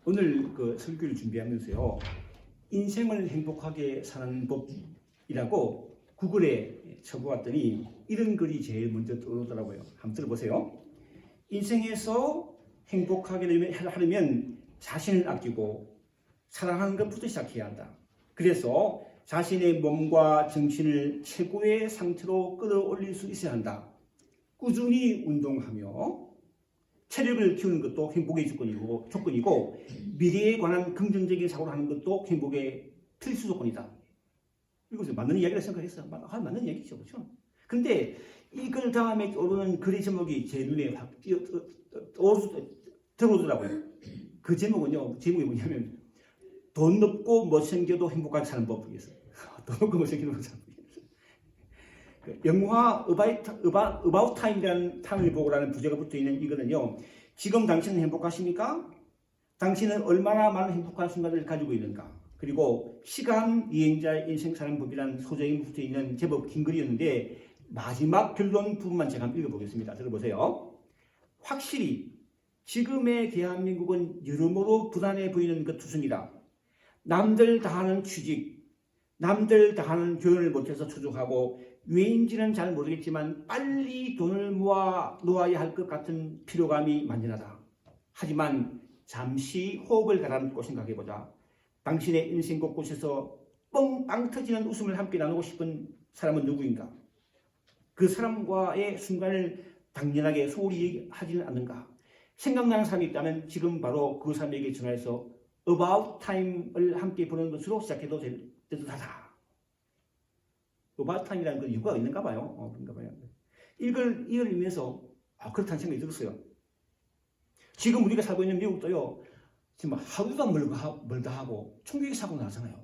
오늘 그 설교를 준비하면서요, 인생을 행복하게 사는 법이라고 구글에 쳐보았더니 이런 글이 제일 먼저 떠오르더라고요. 한번 들어보세요. 인생에서 행복하게 하려면 자신을 아끼고 사랑하는 것부터 시작해야 한다. 그래서 자신의 몸과 정신을 최고의 상태로 끌어올릴 수 있어야 한다. 꾸준히 운동하며 체력을 키우는 것도 행복의 조건이고 미래에 관한 긍정적인 사고를 하는 것도 행복의 필수 조건이다. 이것은 맞는 이야기라 생각했어요. 맞는 얘기죠. 그렇죠? 근데 이걸 다음에 오르는 글의 제목이 제 눈에 확 들어오더라고요. 그 제목이 뭐냐면 돈 없고 못생겨도 행복한 사는 법이었어요. 돈 없고 못생겨도 행복한 사는 법이었어요. 영화 About Time이라는 타임을 보고라는 부제가 붙어있는 이거는요, 지금 당신은 행복하십니까? 당신은 얼마나 많은 행복한 순간을 가지고 있는가? 그리고 시간 이행자의 인생 사는 법이라는 소정이 붙어있는 제법 긴 글이었는데 마지막 결론 부분만 제가 한번 읽어보겠습니다. 들어보세요. 확실히 지금의 대한민국은 여러모로 불안해 보이는 것 투성이다. 남들 다 하는 취직, 남들 다 하는 교연을 못해서 초조하고 왜인지는 잘 모르겠지만 빨리 돈을 모아 놓아야 할 것 같은 피로감이 만연하다. 하지만 잠시 호흡을 가라앉고 생각해보자. 당신의 인생 곳곳에서 뻥빵 터지는 웃음을 함께 나누고 싶은 사람은 누구인가? 그 사람과의 순간을 당연하게 소홀히 하지는 않는가? 생각나는 사람이 있다면 지금 바로 그 사람에게 전화해서 About Time을 함께 보는 것으로 시작해도 될 듯하다. About Time이라는 건 이유가 있는가 봐요. 그런가 봐요. 이걸 읽으면서 그렇다는 생각이 들었어요. 지금 우리가 살고 있는 미국도요, 지금 하루가 멀다 하고 총격이 사고 나잖아요.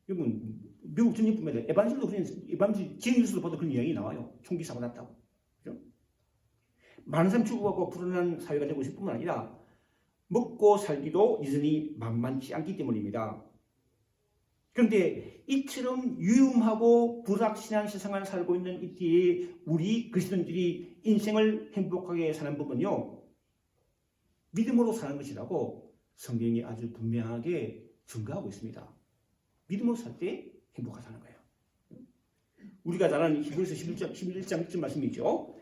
여러분, 미국 전역뿐만 아니라 에반젤도 지역뉴스도 봐도 그런 이야기 나와요. 총기 사고 났다고. 그죠? 많은 사람이 죽어가고 불안한 사회가 되고 있을 뿐만 아니라 먹고 살기도 여전히 만만치 않기 때문입니다. 그런데 이처럼 위험하고 불확실한 세상을 살고 있는 이때에 우리 그리스도인들이 인생을 행복하게 사는 법은요, 믿음으로 사는 것이라고 성경이 아주 분명하게 증거하고 있습니다. 믿음으로 살 때 행복하다는 거예요. 우리가 잘 아는 히브리서 11장 말씀이죠.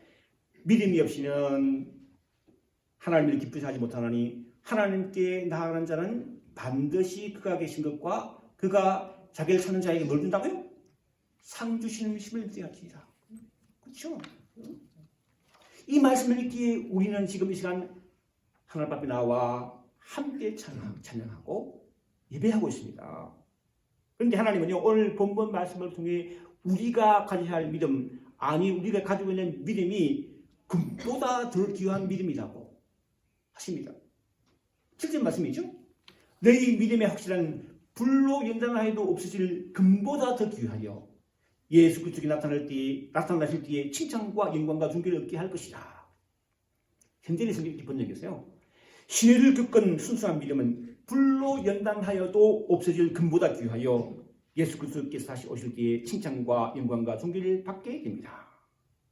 믿음이 없이는 하나님을 기쁘시 하지 못하나니 하나님께 나아가는 자는 반드시 그가 계신 것과 그가 자기를 찾는 자에게 뭘 준다고요? 상 주시는 힘을 믿어야지다. 그렇죠? 이 말씀을 읽기에 우리는 지금 이 시간 하나님 앞에 나와 함께 찬양하고 예배하고 있습니다. 그런데 하나님은요, 오늘 본문 말씀을 통해 우리가 가져야 할 믿음, 우리가 가지고 있는 믿음이 금보다 더 귀한 믿음이라고 하십니다. 7절 말씀이죠. 너희 믿음의 확실한 불로 연단하여도 없어질 금보다 더 귀하여 예수 그리스도께 나타나실 때에 칭찬과 영광과 존귀를 얻게 할 것이다. 현재의 성경이 번역이었어요. 시내를 겪은 순수한 믿음은 불로 연단하여도 없어질 금보다 귀하여 예수 그리스도께서 다시 오실 때에 칭찬과 영광과 존귀를 받게 됩니다.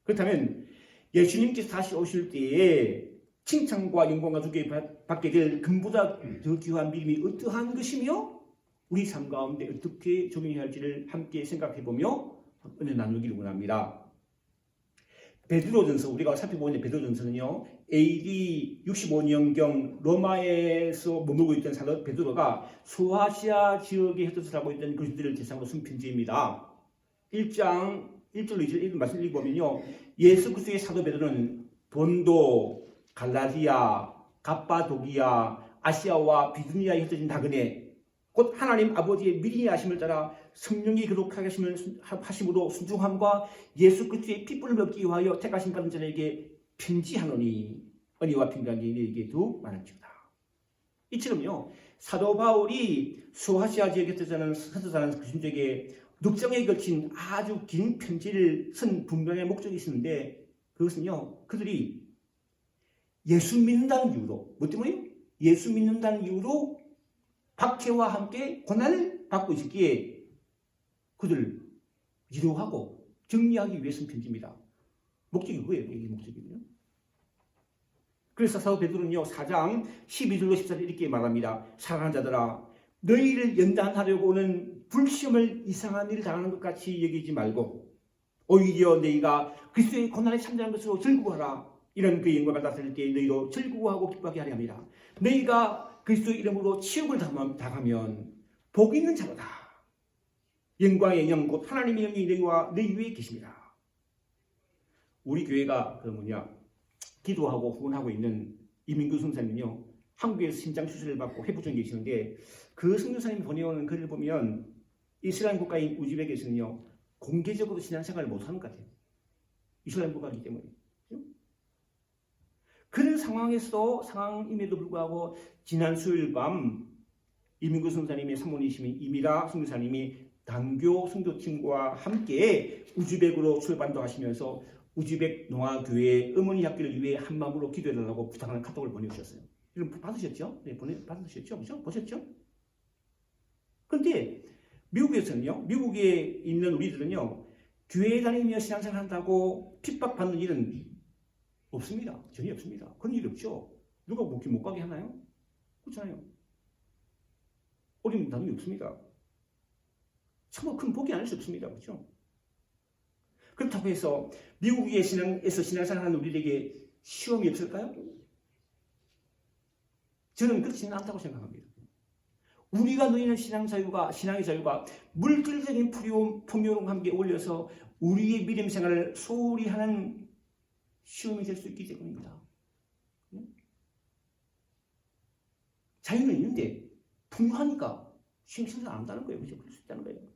그렇다면 예수님께서 다시 오실 때에 칭찬과 영광과 존귀를 받게 될 금보다 더 귀한 믿음이 어떠한 것이며 우리 삶 가운데 어떻게 적용해야 할지를 함께 생각해보며 은혜 나누기를 원합니다. 베드로전서, 우리가 살펴보고 있는 베드로전서는요, AD 65년경 로마에서 머물고 있던 사도 베드로가 소아시아 지역에 흩어져 살고 있던 그리스도인들을 대상으로 쓴 편지입니다. 1장 1절로 2절 말씀을 읽어보면요, 예수 그리스도의 사도 베드로는 본도, 갈라디아, 갑바도기아, 아시아와 비두니아에 흩어진 나그네, 곧 하나님 아버지의 미리 아심을 따라 성령이 거룩하게 하심으로 순종함과 예수 그리스도의 핏불을 얻기 위하여 택하신 받은 자들에게 편지하노니 은혜와 평강이 너희에게도 많을지어다. 이처럼요, 사도 바울이 소아시아 지역에 흩어져 사는 그리스도인들에게 넉장에 걸친 아주 긴 편지를 쓴 분명한 목적이 있었는데, 그것은요, 그들이 예수 믿는다는 이유로, 뭐 때문에요? 예수 믿는다는 이유로 박해와 함께 고난을 받고 있기에 그들을 위로하고 정리하기 위해 쓴 편지입니다. 목적이 뭐예요? 이게 목적이고요. 그래서 사도 베드로는요 4장 12절로 14절 이렇게 말합니다. 사랑하는 자들아, 너희를 연단하려고 오는 불시험을 이상한 일을 당하는 것 같이 여기지 말고 오히려 너희가 그리스도의 고난에 참여하는 것으로 즐거워하라. 이런 그 영광을 받았을 때 너희도 즐거워하고 기뻐하게 하려 합니다. 너희가 그리스도의 이름으로 치욕을 당하면 복 있는 자로다. 영광의 영 곧 하나님의 영이 너희와 너희 위에 계십니다. 우리 교회가 기도하고 후원하고 있는 이민규 선생님은요 한국에서 심장 수술을 받고 회복 중에 계시는데 그 선교사님이 보내오는 글을 보면 이슬람 국가인 우즈벡에서는요 공개적으로 신앙생활을 못하는 것 같아요. 이슬람 국가이기 때문에. 그런 상황임에도 불구하고 지난 수요일 밤 이민구 선사님의 사모님이신 이미라 선교사님이 단교 선교팀과 함께 우즈벡으로 출반도하시면서 우즈벡 농아교회 어머니 학교를 위해 한마음으로 기도해달라고 부탁하는 카톡을 보내주셨어요. 이런 받으셨죠? 네, 받으셨죠? 그죠? 보셨죠? 그런데 미국에서는요, 미국에 있는 우리들은요, 교회 다니며 신앙생활 한다고 핍박받는 일은 없습니다. 전혀 없습니다. 그런 일이 없죠. 누가 못 가게 하나요? 그렇잖아요. 어린 단위 없습니다. 참 큰 복이 아닐 수 없습니다. 그렇죠? 그렇다고 해서 미국에서 신앙생활하는 우리에게 시험이 없을까요? 저는 그렇지는 않다고 생각합니다. 우리가 누리는 신앙의 자유가 물질적인 풍요로움과 함께 어울려서 우리의 믿음 생활을 소홀히 하는 시험이 될 수 있기 때문입니다. 자유는 있는데 풍요하니까 신앙생활을 안 한다는 거예요. 그렇죠? 그럴 수 있다는 거예요.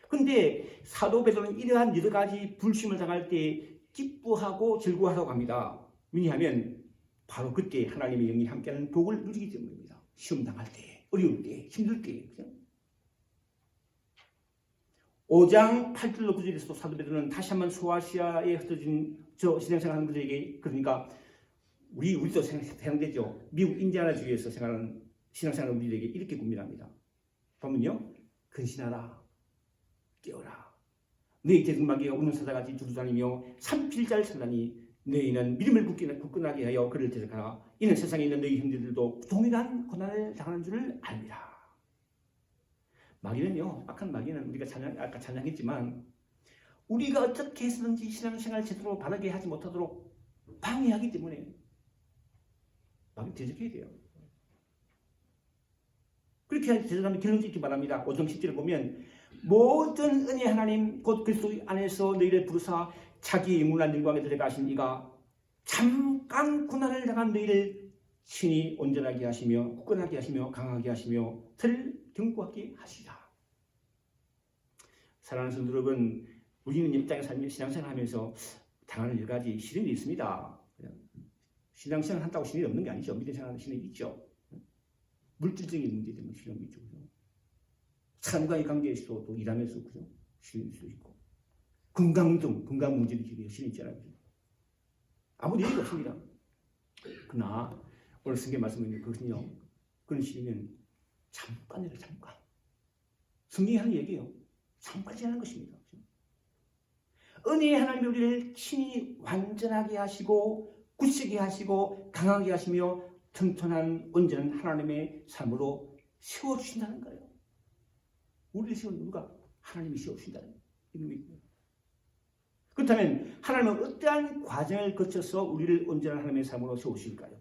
그런데 사도 베드로는 이러한 여러 가지 불심을 당할 때 기뻐하고 즐거워하라고 합니다. 왜냐하면 바로 그때 하나님의 영이 함께하는 복을 누리기 때문입니다. 시험 당할 때, 어려울 때, 힘들 때. 그렇죠? 5장 8절로 9절에서도 사도 베드로는 다시 한번 소아시아에 흩어진 신앙생활하는 분들에게, 그러니까 우리도 해당되죠. 미국 인디아나주에서 생활하는 신앙생활하는 분들에게 이렇게 국민합니다. 보면요, 근신하라, 깨어라. 너희 대등마귀가 우는 사자같이 두루다니며 산필자를 찾다니 너희는 믿음을 굳건하게 하여 그를 대적하라. 이는 세상에 있는 너희 형제들도 동일한 고난을 당하는 줄을 압니다. 마귀는요, 악한 마귀는 우리가 아까 찬양했지만 우리가 어떻게 해서든지 신앙생활 제대로 바르게 하지 못하도록 방해하기 때문에 마귀 대적해야 돼요. 그렇게 대적하면 결론적으로 이렇게 말합니다. 5장 10절을 보면 모든 은혜 하나님 곧 그리스도 안에서 너희를 부르사 자기의 무한한 영광에 들어가신 이가 잠깐 고난을 당한 너희를 친히 온전하게 하시며 굳건하게 하시며 강하게 하시며 들 견고하게 하시라. 사랑하는 성도 여러분, 우리는 이 땅에 살며 신앙생활하면서 당하는 여러 가지 시련이 있습니다. 신앙생활 한다고 시련이 없는 게 아니죠. 믿음 생활하는 시련이 있죠. 물질적인 문제 때문에 시련이 있죠. 사람과의 관계에서도 또 일하면서 그죠? 시련일 수도 있고 건강 문제들이 시련이 있잖아요. 아무 얘기가 없습니다. 그러나 오늘 성경 말씀은 그것은요, 그런 시련은 잠깐이라 잠깐. 성경이 하는 얘기예요. 잠깐 지나는 것입니다. 은혜의 하나님이 우리를 친히 완전하게 하시고 굳세게 하시고 강하게 하시며 튼튼한 온전한 하나님의 삶으로 세워주신다는 거예요. 우리를 세운 누가? 하나님이 세워주신다는 의미입니다. 그렇다면 하나님은 어떠한 과정을 거쳐서 우리를 온전한 하나님의 삶으로 세우실까요?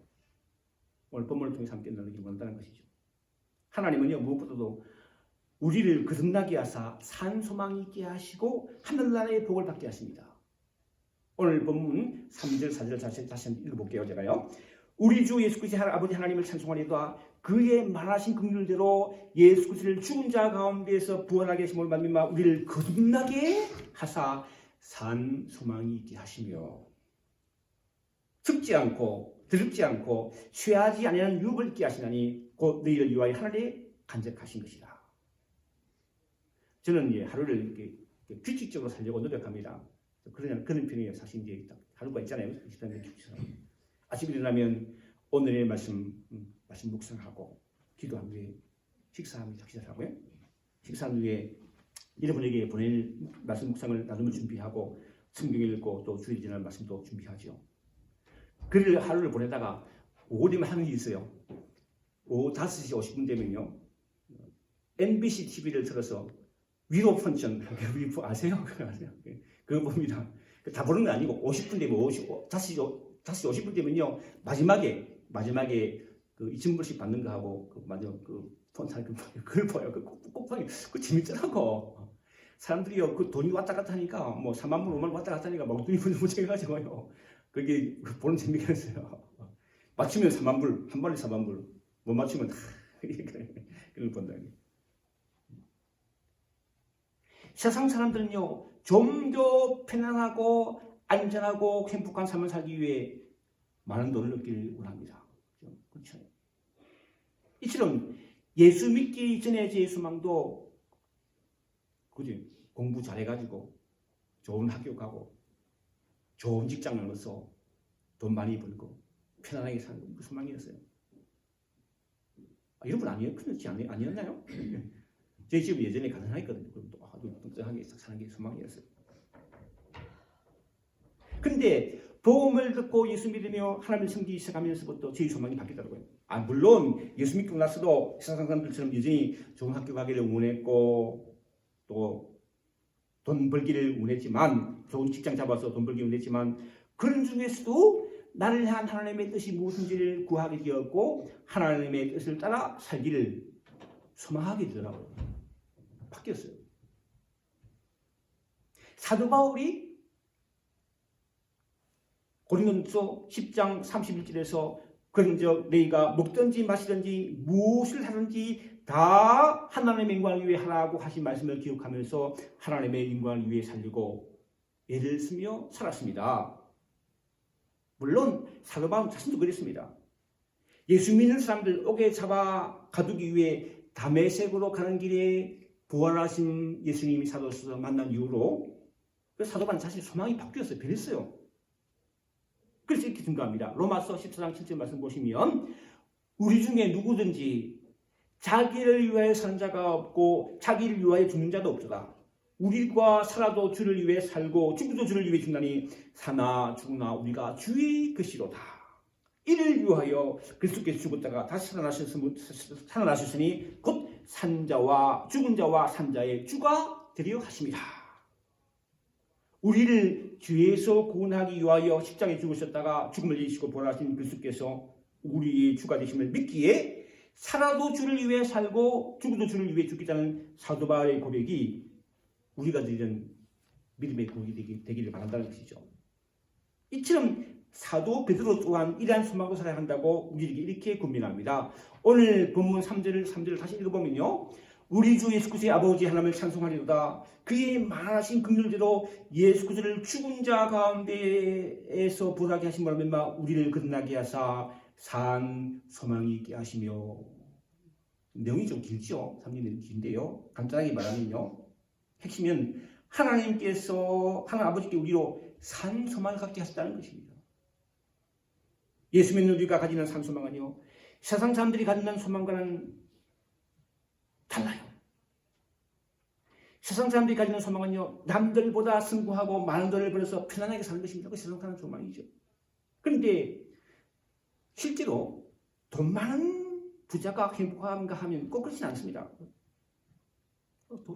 오늘 본문을 통해서 함께 나누기 원한다는 것이죠. 하나님은요, 무엇보다도 우리를 거듭나게 하사 산 소망이 있게 하시고 하늘나라의 복을 받게 하십니다. 오늘 본문 3절 4절 다시 한번 읽어볼게요. 제가요. 우리 주 예수 그리스도의 아버지 하나님을 찬송하리로다. 그의 말하신 긍휼대로 예수 그리스도를 죽은 자 가운데서 부활하게 하심을 말미암아 우리를 거듭나게 하사 산 소망이 있게 하시며 썩지 않고 더럽지 않고 취하지 아니하는 유업을 있게 하시나니 곧 너희를 위하여 하늘에 간직하신 것이다. 저는 하루를 이렇게 규칙적으로 살려고 노력합니다. 그런 편이에요. 사실 이제 하루가 있잖아요. 아침에 일어나면 오늘의 말씀 묵상하고 기도한 후에 식사합니다. 기도하고요. 식사한 후에 여러분에게 보낼 말씀 묵상을 나누면 준비하고 성경 읽고 또 주일 지날 말씀도 준비하죠. 그를 하루를 보내다가 오후 되면 하는 일이 있어요. 오후 5시 50분 되면요. MBC TV를 틀어서 위로 펀션, 아세요? 아세요? 그거 봅니다. 다 보는 건 아니고 50분 되면 5시 50분 되면요. 마지막에 그 2,000불씩 받는 거 하고 그 폰탈 그걸 봐요. 꼭 봐요. 그 재밌더라고. 사람들이요. 그 돈이 왔다 갔다 하니까 뭐 4만 불, 5만 불 왔다 갔다 하니까 막 돈이 무지해가지고요. 그게 보는 재미가 있어요. 맞추면 4만 불, 한 번에 4만 불. 못 맞추면 그걸 본다. 세상 사람들은요, 좀 더 편안하고 안전하고 행복한 삶을 살기 위해 많은 돈을 얻기를 원합니다. 그렇죠? 이처럼 예수 믿기 이전의 제 소망도 그지? 공부 잘해가지고 좋은 학교 가고 좋은 직장을 얻어서 돈 많이 벌고 편안하게 사는 그 소망이었어요. 여러분 아니었나요? 저희 집은 예전에 가난했거든요. 그럼 또 아주 뚱뚱하게 사는 게 소망이었어요. 근데 복음을 듣고 예수 믿으며 하나님을 섬기기 시작하면서부터 저희 소망이 바뀌더라고요. 물론 예수 믿고 나서도 세상 사람들처럼 여전히 좋은 학교 가기를 원했고 또 돈 벌기를 원했지만 좋은 직장 잡아서 돈 벌기를 원했지만 그런 중에서도 나를 향한 하나님의 뜻이 무엇인지를 구하게 되었고 하나님의 뜻을 따라 살기를 소망하게 되더라고요. 바뀌었어요. 사도 바울이 고린도전서 10장 31절에서 그런즉 너희가 먹든지 마시든지 무엇을 하든지 다 하나님의 영광을 위해 하라고 하신 말씀을 기억하면서 하나님의 영광을 위해 살리고 애를 쓰며 살았습니다. 물론 사도 바울 자신도 그랬습니다. 예수 믿는 사람들 옥에 잡아 가두기 위해 다메섹으로 가는 길에 부활하신 예수님이 사도로서 만난 이후로 사도 바울 자신의 소망이 바뀌었어요. 변했어요. 그래서 이렇게 증거합니다. 로마서 14장 7절 말씀 보시면 우리 중에 누구든지 자기를 위하여 사는 자가 없고 자기를 위하여 죽는 자도 없도다. 우리가 살아도 주를 위해 살고 죽어도 주를 위해 죽나니 사나 죽으나 우리가 주의 것이로다. 이를 위하여 그리스도께서 죽었다가 다시 살아나셨으니 곧 산자와 죽은 자와 산자의 주가 되려 하십니다. 우리를 죄에서 구원하기 위하여 십자가에 죽으셨다가 죽음을 이기시고 부활하신 그리스도께서 우리의 주가 되심을 믿기에 살아도 주를 위해 살고 죽어도 주를 위해 죽겠다는 사도 바울의 고백이 우리가 드리는 믿음의 고백이 되기를 바란다는 것이죠. 이처럼 사도 베드로 또한 이러한 소망으로 살아야 한다고 우리에게 이렇게 권면합니다. 오늘 본문 3절을 다시 읽어보면요. 우리 주 예수 그리스도의 아버지 하나님을 찬송하리로다. 그의 많으신 긍휼대로 예수 그리스도를 죽은 자 가운데에서 부활하게 하신 바람에 우리를 거듭나게 하사 산 소망이 있게 하시며. 내용이 좀 길죠. 3절이 긴데요. 간단하게 말하면요. 핵심은 하나님께서 하나님 아버지께 우리로 산 소망을 갖게 하셨다는 것입니다. 예수 믿는 우리가 가지는 산 소망은요. 세상 사람들이 가지는 소망과는 달라요. 세상 사람들이 가지는 소망은요. 남들보다 승부하고 많은 돈을 벌어서 편안하게 사는 것입니다. 그 세상 사람 소망이죠. 그런데 실제로 돈 많은 부자가 행복한가 하면 꼭 그렇진 않습니다.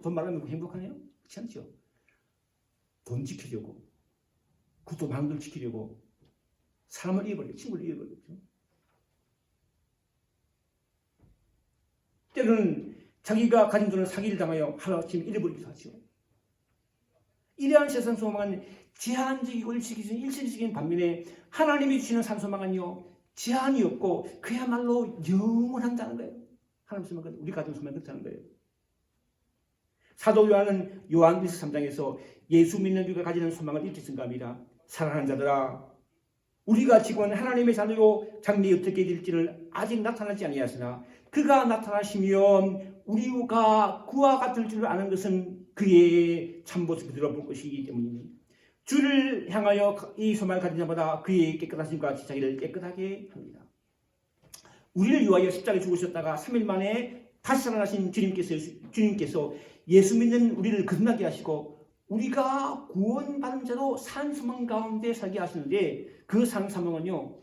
돈 많으면 행복하네요? 그렇지 않죠. 돈 지키려고 그 돈 많은 걸 지키려고 사람을 잃어버려요. 친구를 잃어버리죠. 때로는 자기가 가진 돈을 사기를 당하여 하루아침에 잃어버리기도 하죠. 이러한 세상 소망은 제한적이고 일시적인 반면에 하나님이 주시는 산 소망은요. 제한이 없고 그야말로 영원한다는 거예요. 하나님 소망은 우리 가진 소망이 그렇다는 거예요. 사도 요한은 요한 1서 3장에서 예수 믿는 우리가 가지는 소망을 이렇게 증가합니다. 사랑하는 자들아 우리가 지금 하나님의 자녀요 장래에 어떻게 될지를 아직 나타나지 아니하시나 그가 나타나시면 우리가 그와 같을 줄 아는 것은 그의 참모습을 들어볼 것이기 때문이니 주를 향하여 이 소망을 가진 자마다 그의 깨끗하심과 지자기를 깨끗하게 합니다. 우리를 위하여 십자가에 죽으셨다가 3일 만에 다시 살아나신 주님께서 예수 믿는 우리를 거듭나게 하시고 우리가 구원받은 자로 산소망 가운데 살게 하시는데 그 산소망은요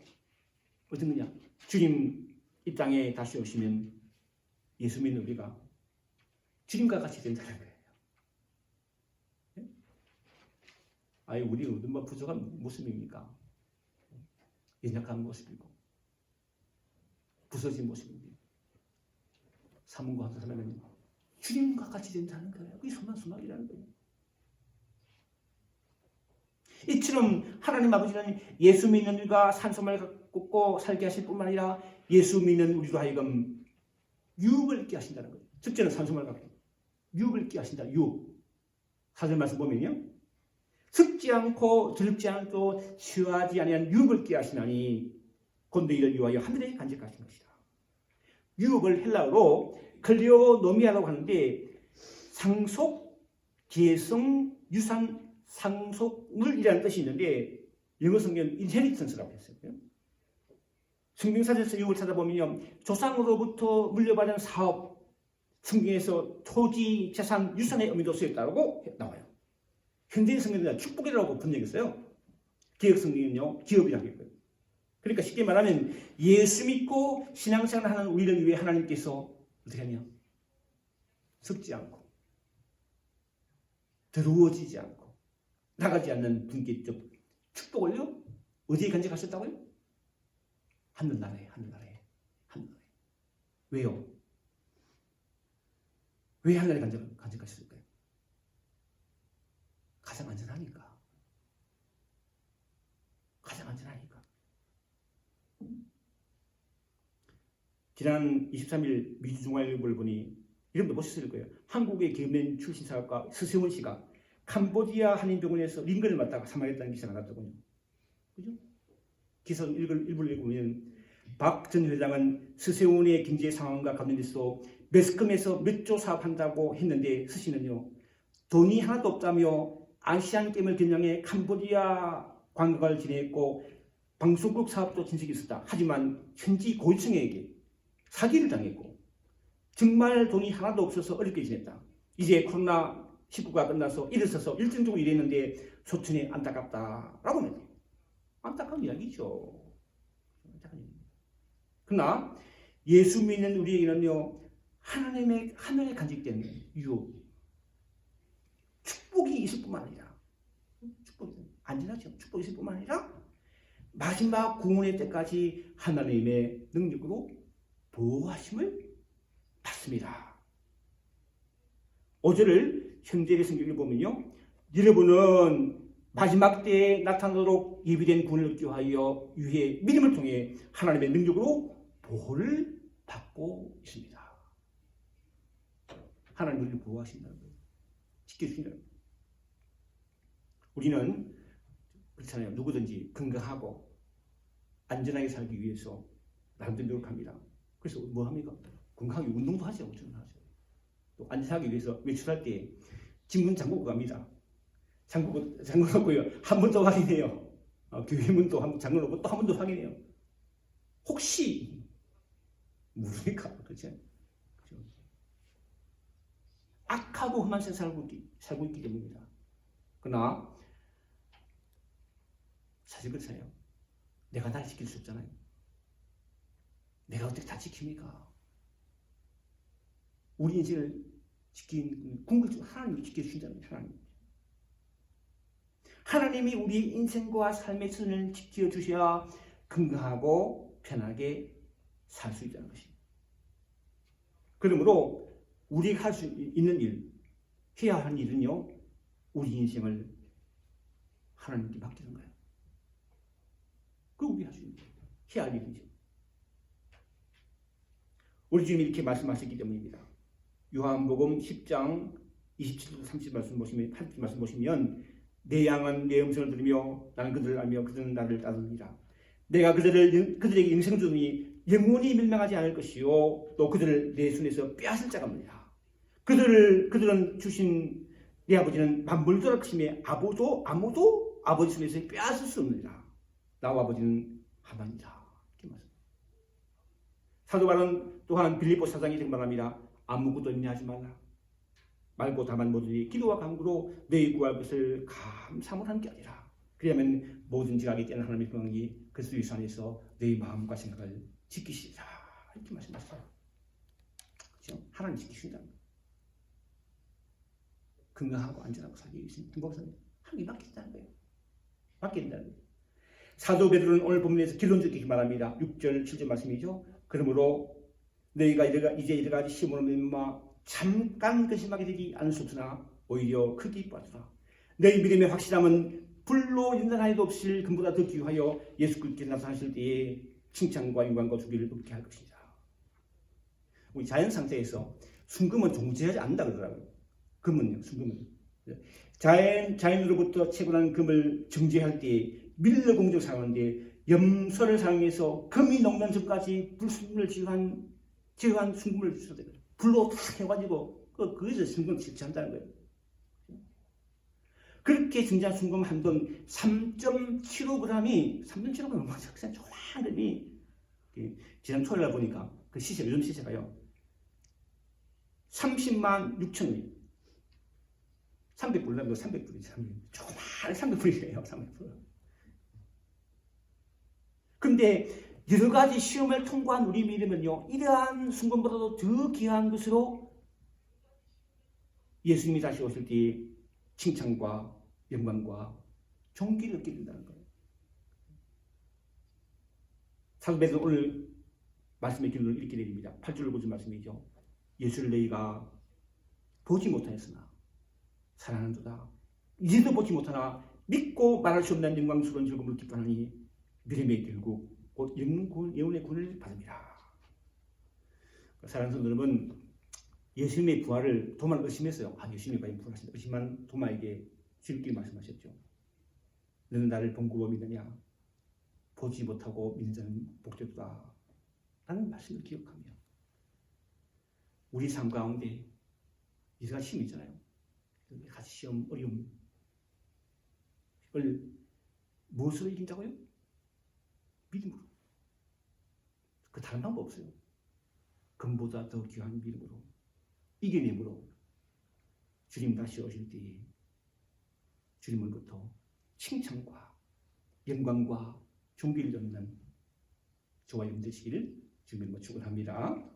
어떤 거냐? 주님 이 땅에 다시 오시면 예수 믿는 우리가 주님과 같이 된다는 거예요. 아니 우리 얼마나 부족한 모습입니까? 연약한 모습이고 부서진 모습입니다. 사문과 한 사람은 주님과 같이 된다는 거예요. 그게 소망이라는 거예요. 이처럼 하나님 아버지는 예수 믿는 우리가 산소망을 갖고 살게 하실 뿐만 아니라 예수 믿는 우리로 하여금 유업을 있게 하신다는 거예요. 첫째는 산소망을 갖고 유업을 있게 하신다. 유업. 사절 말씀 보면요. 습지 않고 더럽지 않고 취하지 아니한 유업을 있게 하시나니 곧 너희를 위하여 하늘에 간직하신 것이다. 유업을 헬라어로 클리오노미아라고 하는데 상속, 계성, 유산, 상속물이라는 뜻이 있는데 영어 성경은 인헤리턴스라고 했어요. 성경사전에서 유업을 찾아보면 조상으로부터 물려받은 사업, 성경에서 토지, 재산, 유산의 의미도 쓰였다고 나와요. 현대인 성경은 축복이라고 번역했어요. 개혁 성경은요, 기업이라고 했고요. 그러니까 쉽게 말하면 예수 믿고 신앙생활하는 우리를 위해 하나님께서 어떻게 하냐? 썩지 않고 더러워지지 않고 나가지 않는 분께적 축복을요 어디에 간직하셨다고요? 하늘나라에. 왜요? 왜 하늘에 간직하셨을까요? 가장 안전하니까. 지난 23일 미주중앙일보를 보니 이름도 멋있을 거예요. 한국의 기업맨 출신 사업가 서세원 씨가 캄보디아 한인병원에서 링거를 맞다가 사망했다는 기사가 났더군요. 그죠? 기사 일부를 읽으면 박 전 회장은 서세원의 경제 상황과 관련해서 매스컴에서 몇 조 사업한다고 했는데 서씨는요. 돈이 하나도 없다며 아시안게임을 겨냥해 캄보디아 관광을 진행했고 방송국 사업도 진척이 있었다. 하지만 현지 고위층에게 사기를 당했고 정말 돈이 하나도 없어서 어렵게 지냈다. 이제 코로나19가 끝나서 일어서서 일정적으로 일했는데 소천에 안타깝다라고 말해요. 안타까운 이야기죠. 그러나 예수 믿는 우리에게는요. 하나님의 하늘에 간직된 유업, 축복이 있을 뿐만 아니라 축복이 안전하죠. 축복이 있을 뿐만 아니라 마지막 구원의 때까지 하나님의 능력으로 보호하심을 받습니다. 5절을 현재의 성경을 보면요. 여러분은 마지막 때에 나타나도록 예비된 구원을 얻기 위해 믿음을 통해 하나님의 능력으로 보호를 받고 있습니다. 하나님 우리를 보호하신다는 거예요. 지켜주신다는 거예요. 우리는 그렇잖아요. 누구든지 건강하고 안전하게 살기 위해서 나름대로 노력합니다. 그래서 뭐 합니까? 건강하게 운동도 하죠. 또 안전하기 위해서 외출할 때 집문 잠그고 갑니다. 잠그고요. 한 번 더 확인해요. 교회 문도 한 번 잠그고 또 한 번 더 확인해요. 혹시 모르니까 그렇죠? 악하고 험한 세상을 살고 있기 때문입니다. 그러나 사실 그렇잖아요. 내가 날 지킬 수 없잖아요. 내가 어떻게 다 지킵니까? 우리 인생을 지킨 궁극적으로 하나님이 지켜주신다는 거예요. 하나님이 우리 인생과 삶의 선을 지켜주셔야 건강하고 편하게 살 수 있다는 것입니다. 그러므로 우리가 할 수 있는 일, 해야 하는 일은요, 우리 인생을 하나님께 맡기는 거예요. 그거 우리 할 수 있는 거예요. 해야 할 일이죠. 우리 주님이 이렇게 말씀하셨기 때문입니다. 요한복음 10장 27절 30절 말씀 보시면 내 양은 내 음성을 들으며 나는 그들을 알며 그들은 나를 따르리라. 내가 그들에게 영생 주니 영원히 멸망하지 않을 것이요 또 그들을 내 손에서 빼앗을 자가 없느니라. 그들은 주신 내 아버지는 만물도라 크심에 아무도 아버지 손에서 빼앗을 수 없느니라. 나와 아버지는 하나니라. 이렇게 말씀. 사도 바울은 또한 빌립보 사장이 이렇게 말합니다. 아무것도 염려하지 말라. 말고 다만 모든이 기도와 간구로 너희 구할 것을 감사함으로 하는 게 아니라 그러면 모든지 하기 때문에 하나님의 평강이 그리스도 예수 안에서 너희 마음과 생각을 지키시리라 이렇게 말씀하셨어요. 그렇죠? 하나님 지키신다는 거예요. 건강하고 안전하고 살기 위해서 행복한 하나님이 맡긴다는 거예요. 맡긴다는 거예요. 사도 베드로는 오늘 본문에서 결론적이게 말합니다. 6절 7절 말씀이죠. 그러므로 너희가 이제 이래가지 시험으로 맺마 잠깐 근심하게 되지 않을 수 없으나 오히려 크게 기뻐하라. 너희 믿음의 확실함은 불로 인정하여도 없을 금보다 더 귀하여 예수 그리스도께 나타나실 때에 칭찬과 영광과 주기를 얻게 할 것이다. 우리 자연 상태에서 순금은 존재하지 않는다 그러더라고요. 금은요, 순금은. 자연으로부터 채굴한 금을 정제할 때 밀러 공정을 사용하는데 염소를 사용해서 금이 녹는 전까지 불순물을 제거한 순금을 주셔야 돼요. 불로 다 해가지고 거기서 순금을 채취한다는 거예요. 그렇게 증자한 순금 한 돈 3.75g이 3.75g 얼마나 그냥 조만금이 지난 토요일 날 보니까 그 시세 요즘 시세가요 30만 6천 원이에요. 300불, 300불이죠. 조그만 300불이에요. 300불. 근데 여러 가지 시험을 통과한 우리 믿음은요, 이러한 순금보다도 더 귀한 것으로 예수님이 다시 오실 때 칭찬과 영광과 존귀를 얻게 된다는 거예요. 사도 베드로 오늘 말씀의 결론을 이렇게 내립니다. 8절을 보신 말씀이죠. 예수를 너희가 보지 못하였으나 사랑하는도다. 이제도 보지 못하나 믿고 말할 수 없는 영광스러운 즐거움을 기뻐하니 믿음의 결국 곧 영혼의 구원을 받습니다. 사랑하는 성도 여러분, 예수님의 부활을 도마는 의심했어요. 예수님이 과연 부활하신다. 의심한 도마에게 즐겁게 말씀하셨죠. 너는 나를 본구로 믿느냐? 보지 못하고 믿는 자는 복되도다. 라는 말씀을 기억하며 우리 삶 가운데 여러 가지 시험이 있잖아요. 같이 시험, 어려움을 무엇으로 이긴다고요? 믿음으로. 그 다른 방법 없어요. 금보다 더 귀한 믿음으로 이겨내므로 주님 다시 오실 때에 주님으로부터 칭찬과 영광과 존귀를 얻는 저와 여러분 되시기를 주님으로 축원합니다.